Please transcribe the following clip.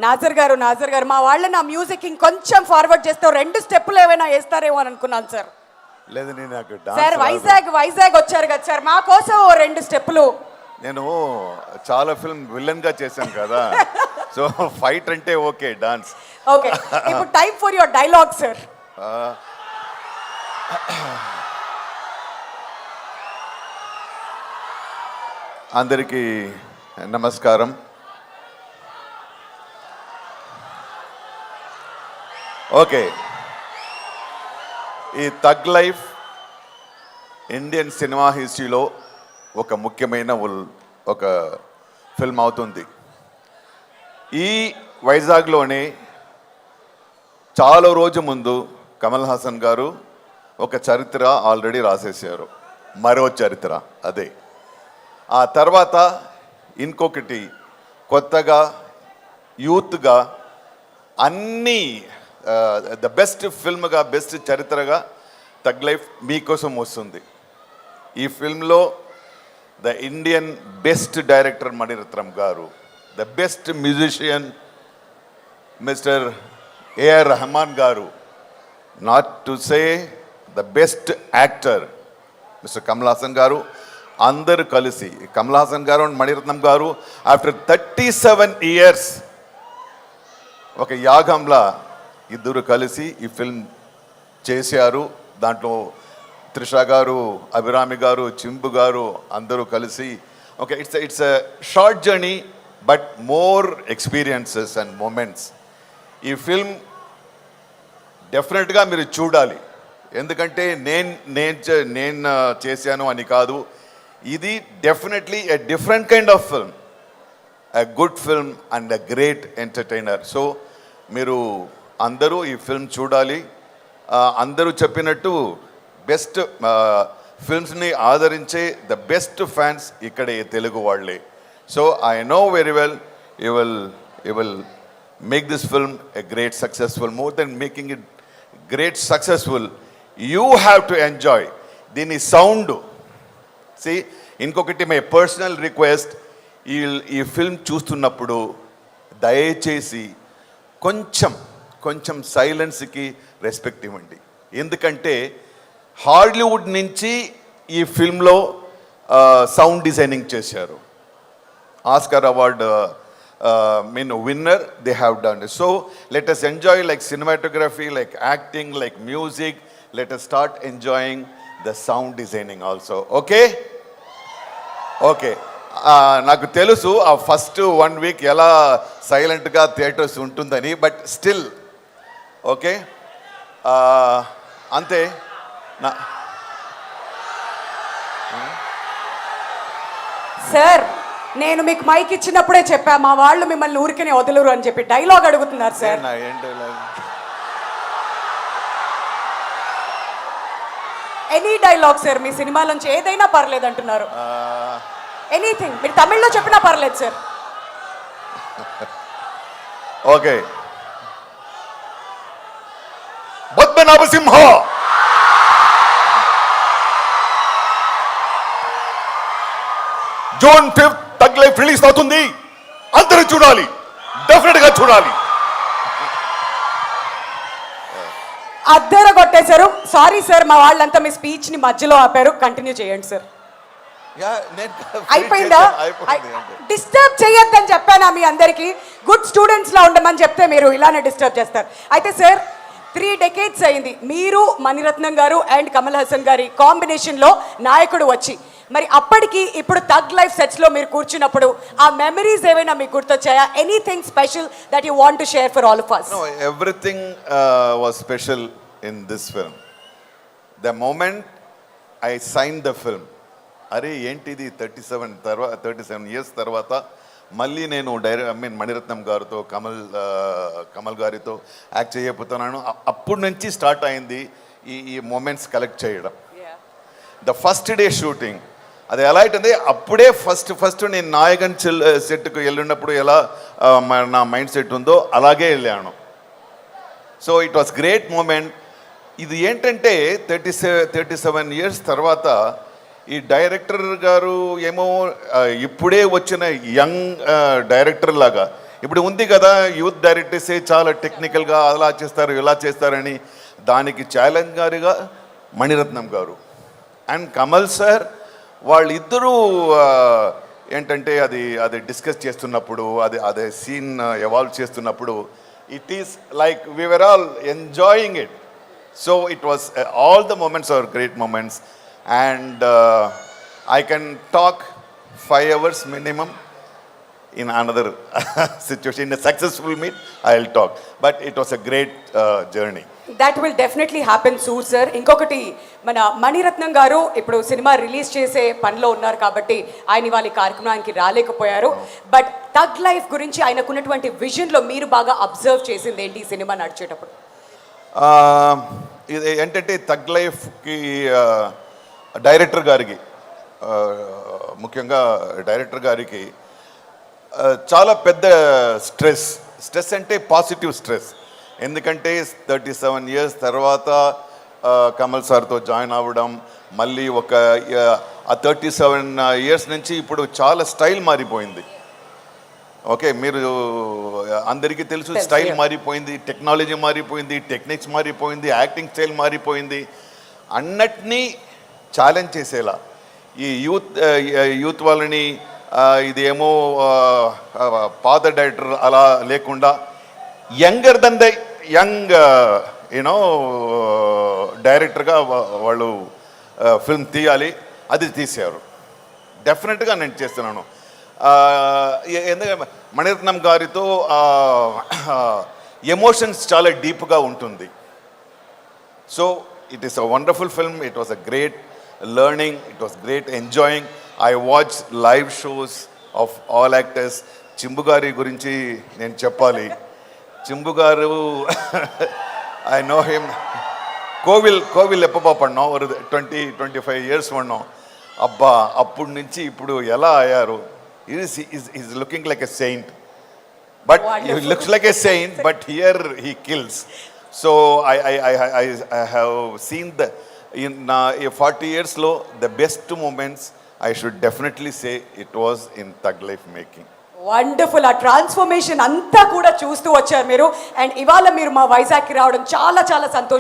నాజర్ గారు మా వాళ్ళ నా మ్యూజిక్ ఇంకొంచెం ఫార్వర్డ్ చేస్తే 2 స్టెప్పులు ఏమైనా వేస్తారేమో అని అనుకున్నాను సార్. లేదు నేను నాకు సార్ వైజాగ్ వచ్చారు కదా సార్, మా కోసం 2 స్టెప్పులు. నేను చాలా ఫిల్మ్ విలన్ గా చేశాను కదా, సో ఫైట్ అంటే ఓకే, డాన్స్ ఓకే. ఇప్పుడు time for your dialogue sir. అందరికీ నమస్కారం. ఓకే, ఈ థగ్ లైఫ్ ఇండియన్ సినిమా హిస్టరీలో ఒక ముఖ్యమైన ఒక ఫిల్మ్ అవుతుంది. ఈ వైజాగ్లోనే చాలా రోజు ముందు కమల్ హాసన్ గారు ఒక చరిత్ర ఆల్రెడీ రాసేసారు, మరో చరిత్ర అదే. ఆ తర్వాత ఇంకొకటి కొత్తగా యూత్గా అన్నీ ద బెస్ట్ ఫిల్మ్గా, బెస్ట్ చరిత్రగా థగ్ లైఫ్ మీకోసం వస్తుంది. ఈ ఫిల్మ్లో the Indian best director Mani Ratnam garu, the best musician mister A R Rahman garu, not to say the best actor mister Kamal Haasan garu, అందరూ కలిసి కమల్ హాసన్ గారు అండ్ మణిరత్నం గారు ఆఫ్టర్ 37 years ఒక యాగంలా ఇద్దరు కలిసి ఈ ఫిల్మ్ చేశారు. దాంట్లో త్రిష గారు, అభిరామి గారు, చింపు గారు అందరూ కలిసి okay, it's a short journey but more experiences and moments. ఈ ఫిల్మ్ డెఫినెట్గా మీరు చూడాలి, ఎందుకంటే నేను చేశాను అని కాదు, ఇది definitely a different kind of film, a good film and a great entertainer. So మీరు అందరూ ఈ ఫిల్మ్ చూడాలి. అందరూ చెప్పినట్టు బెస్ట్ ఫిల్మ్స్ని ఆదరించే ద బెస్ట్ ఫ్యాన్స్ ఇక్కడే తెలుగు వాళ్ళే. So I know very well you will make this film a great successful. More than making it great successful, you have to enjoy దీని సౌండ్. ఇంకొకటి మై పర్సనల్ రిక్వెస్ట్, ఈ film చూస్తున్నప్పుడు దయచేసి కొంచెం సైలెన్స్కి respect ఇవ్వండి, ఎందుకంటే హాలీవుడ్ నుంచి ఈ ఫిల్మ్లో సౌండ్ డిజైనింగ్ చేశారు. Oscar award winner, they have done it. So let us enjoy like cinematography, like acting, like music. Let us start enjoying the sound designing also. Okay? Okay. నాకు తెలుసు ఆ first 1 week ఎలా సైలెంట్గా theatres ఉంటుందని, but still okay అంతే. Sir నేను మీకు mic ఇచ్చినప్పుడే చెప్పా, మా వాళ్ళు మిమ్మల్ని ఊరికనే వదలరు అని చెప్పి డైలాగ్ అడుగుతున్నారు సార్. ఎనీ డైలాగ్ సార్, మీ సినిమాలోంచి ఏదైనా పర్లేదు అంటున్నారు. ఎనీథింగ్ మీరు తమిళ్లో చెప్పినా పర్లేదు sir. Okay. Padmanabhasimha June 5th thug life release అవుతుంది, అందరూ చూడాలి, డెఫినెట్ గా చూడాలి. అద్దర కొట్టేశారు. సారీ సార్, మా వాళ్ళంతా మీ స్పీచ్ ని మధ్యలో ఆపారు, కంటిన్యూ చేయండి సార్. అయిపోయిందా? డిస్టర్బ్ చేయొద్దని చెప్పానా మీ అందరికి? గుడ్ స్టూడెంట్స్ లా ఉండమని చెప్తే మీరు ఇలానే డిస్టర్బ్ చేస్తారు. అయితే సార్ 3 decades అయింది మీరు, మణిరత్నం గారు అండ్ కమల్ హాసన్ గారి కాంబినేషన్లో నాయకుడు వచ్చి, మరి అప్పటికి ఇప్పుడు థగ్ లైఫ్ సెట్స్లో మీరు కూర్చున్నప్పుడు ఆ మెమరీస్ ఏమైనా మీకు గుర్తొచ్చాయా? Anything special that you want to share for all of us? No, everything was special in this film. The moment I signed the film, అరే ఏంటిది 37 years తర్వాత మళ్ళీ నేను మణిరత్నం గారితో కమల్ గారితో యాక్ట్ చేయబోతున్నాను. అప్పటి నుంచి స్టార్ట్ అయింది ఈ మూమెంట్స్ కలెక్ట్ చేయడం. ద ఫస్ట్ డే షూటింగ్ అది ఎలా అయితే అప్పుడే ఫస్ట్ నేను నాయకన్ సెట్కు వెళ్ళినప్పుడు ఎలా నా మైండ్ సెట్ ఉందో అలాగే వెళ్ళాను. So it was great moment. ఇది ఏంటంటే 37 years తర్వాత ఈ డైరెక్టర్ గారు ఏమో ఇప్పుడే వచ్చిన యంగ్ డైరెక్టర్ లాగా ఇప్పుడు ఉంది కదా యూత్ డైరెక్టర్సే చాలా టెక్నికల్గా అలా చేస్తారు ఇలా చేస్తారని, దానికి ఛాలెంజ్ గారుగా మణిరత్నం గారు అండ్ కమల్ సార్ వాళ్ళిద్దరూ ఏంటంటే అది డిస్కస్ చేస్తున్నప్పుడు అదే సీన్ ఎవాల్వ్ చేస్తున్నప్పుడు it is like we were all enjoying it. So it was all the moments are great moments and I can talk 5 hours minimum in another situation. In a successful meet, I'll talk. But it was a great journey. That will definitely happen soon sir. ఇంకొకటి, మన మణిరత్నం గారు ఇప్పుడు cinema release చేసే పనిలో ఉన్నారు కాబట్టి ఆయన వాళ్ళ కార్యక్రమానికి రాలేకపోయారు. బట్ థగ్ లైఫ్ గురించి ఆయనకున్నటువంటి విజన్లో మీరు బాగా అబ్జర్వ్ చేసింది ఏంటి ఈ సినిమా నడిచేటప్పుడు? ఇది ఏంటంటే థగ్ లైఫ్కి డైరెక్టర్ గారికి ముఖ్యంగా డైరెక్టర్ గారికి చాలా పెద్ద స్ట్రెస్ అంటే పాజిటివ్ స్ట్రెస్. ఎందుకంటే 37 years తర్వాత కమల్ సార్తో జాయిన్ అవ్వడం, మళ్ళీ ఆ 37 years నుంచి ఇప్పుడు చాలా స్టైల్ మారిపోయింది. ఓకే, మీరు అందరికీ తెలుసు స్టైల్ మారిపోయింది, టెక్నాలజీ మారిపోయింది, టెక్నిక్స్ మారిపోయింది, యాక్టింగ్ స్టైల్ మారిపోయింది. అన్నిటినీ ఛాలెంజ్ చేసేలా ఈ యూత్ వాళ్ళని ఇదేమో పాత డైరెక్టర్ అలా లేకుండా younger than the young you డైరెక్టర్గా వాళ్ళు ఫిల్మ్ తీయాలి. అది తీశారు. డెఫినెట్గా నేను చేస్తున్నాను. ఎందుకంటే మణిరత్నం గారితో ఎమోషన్స్ చాలా డీప్గా ఉంటుంది. So it is a wonderful film. It was a great learning, it was great enjoying. I watched live shows of all actors. Chimbu gari gurinchi nenu cheppali. Chimbu garu I know him. Kovil eppa panna or 20-25 years vanno abba appudu nunchi ippudu ela ayaru. He is looking like a saint, but he looks like a saint, but here he kills. So I have seen the in 40 years lo the best moments I should definitely say it was in Thug Life making. Wonderful. ఆ transformation అంతా కూడా చూస్తూ వచ్చారు మీరు. And ఇవాళ మీరు మా వైజాగ్కి రావడం చాలా చాలా సంతోషం.